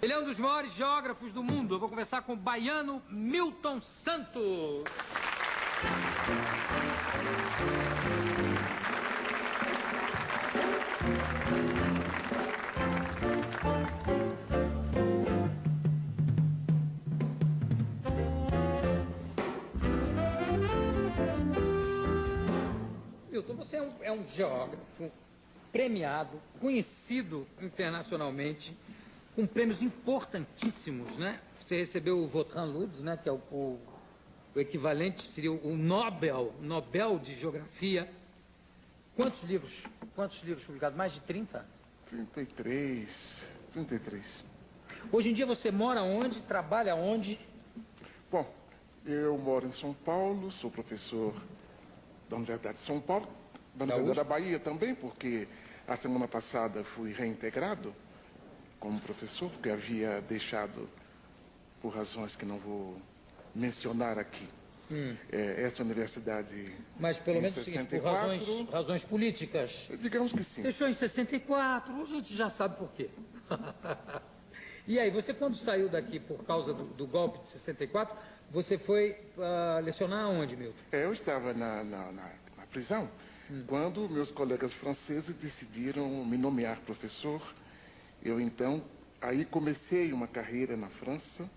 Ele é um dos maiores geógrafos do mundo. Eu vou conversar com o baiano Milton Santos. Milton, você é um geógrafo premiado, conhecido internacionalmente, com prêmios importantíssimos, né? Você recebeu o Vautrin Lud, né? Que é o equivalente, seria o Nobel de Geografia. Quantos livros publicados? Mais de 30? 33. Hoje em dia você mora onde? Trabalha onde? Bom, eu moro em São Paulo, sou professor da Universidade de São Paulo, da Universidade da Bahia também, porque a semana passada fui reintegrado como professor, porque havia deixado, por razões que não vou mencionar aqui, essa universidade. Mas pelo em menos 64, por razões políticas. Digamos que sim. Deixou em 64, a gente já sabe por quê. E aí, você quando saiu daqui por causa do golpe de 64, você foi lecionar aonde, Milton? Eu estava na prisão quando meus colegas franceses decidiram me nomear professor. Eu então, aí comecei uma carreira na França,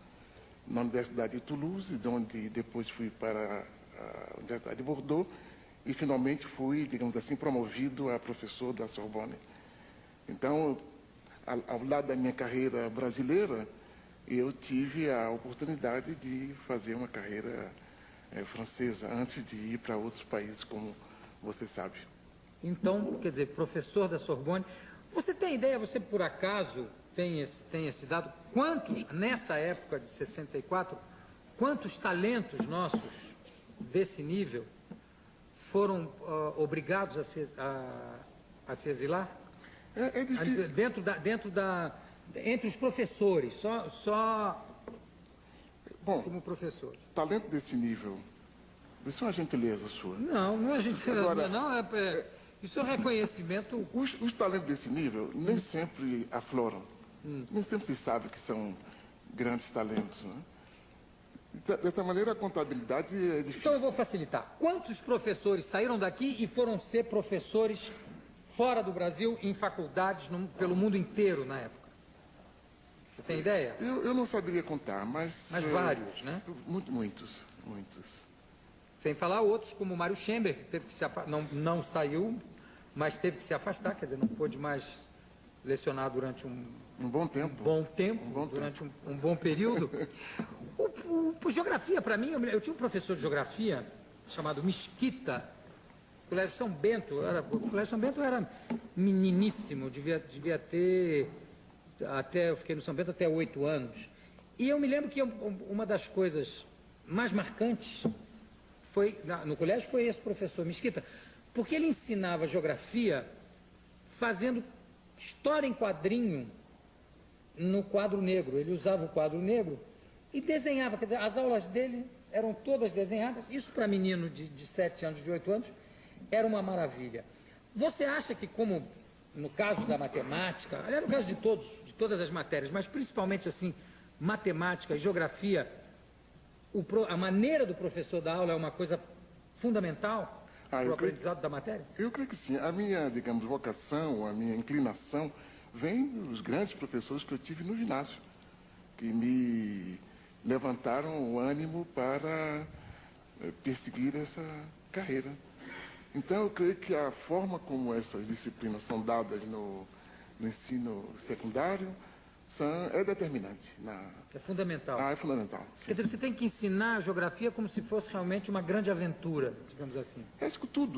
na Universidade de Toulouse, de onde depois fui para a Universidade de Bordeaux e finalmente fui, digamos assim, promovido a professor da Sorbonne. Então, ao lado da minha carreira brasileira, eu tive a oportunidade de fazer uma carreira francesa antes de ir para outros países, como você sabe. Então, quer dizer, professor da Sorbonne. Você tem ideia, você por acaso tem esse dado, quantos, nessa época de 64, quantos talentos nossos desse nível foram obrigados a se exilar? É difícil. Entre os professores, só Bom, como professor. Talento desse nível, isso é uma gentileza sua. Não é gentileza, Agora, não, isso é reconhecimento. Os talentos desse nível nem sempre afloram. Nem sempre se sabe que são grandes talentos, né? Dessa maneira, a contabilidade é difícil. Então eu vou facilitar. Quantos professores saíram daqui e foram ser professores fora do Brasil, em faculdades pelo mundo inteiro na época? Você tem ideia? Eu não saberia contar, mas... Mas vários, né? Muitos. Sem falar outros, como o Mário Schember, que teve que não saiu, mas teve que se afastar, quer dizer, não pôde mais lecionar durante um bom tempo, durante um bom período. Geografia, para mim, eu tinha um professor de geografia chamado Mesquita, Colégio São Bento. O Colégio São Bento era meniníssimo, devia ter, eu fiquei no São Bento até 8 anos. E eu me lembro que uma das coisas mais marcantes no colégio foi esse professor Mesquita, porque ele ensinava geografia fazendo história em quadrinho no quadro negro. Ele usava o quadro negro e desenhava, quer dizer, as aulas dele eram todas desenhadas. Isso para menino de 7 anos, de 8 anos, era uma maravilha. Você acha que, como no caso da matemática, aliás, no caso de todas as matérias, mas principalmente assim, matemática e geografia, a maneira do professor dar aula é uma coisa fundamental para o aprendizado da matéria? Eu creio que sim. A minha, digamos, vocação, a minha inclinação vem dos grandes professores que eu tive no ginásio, que me levantaram o ânimo para perseguir essa carreira. Então, eu creio que a forma como essas disciplinas são dadas no ensino secundário é determinante. É fundamental. É fundamental. Sim. Quer dizer, você tem que ensinar a geografia como se fosse realmente uma grande aventura, digamos assim. É isso tudo.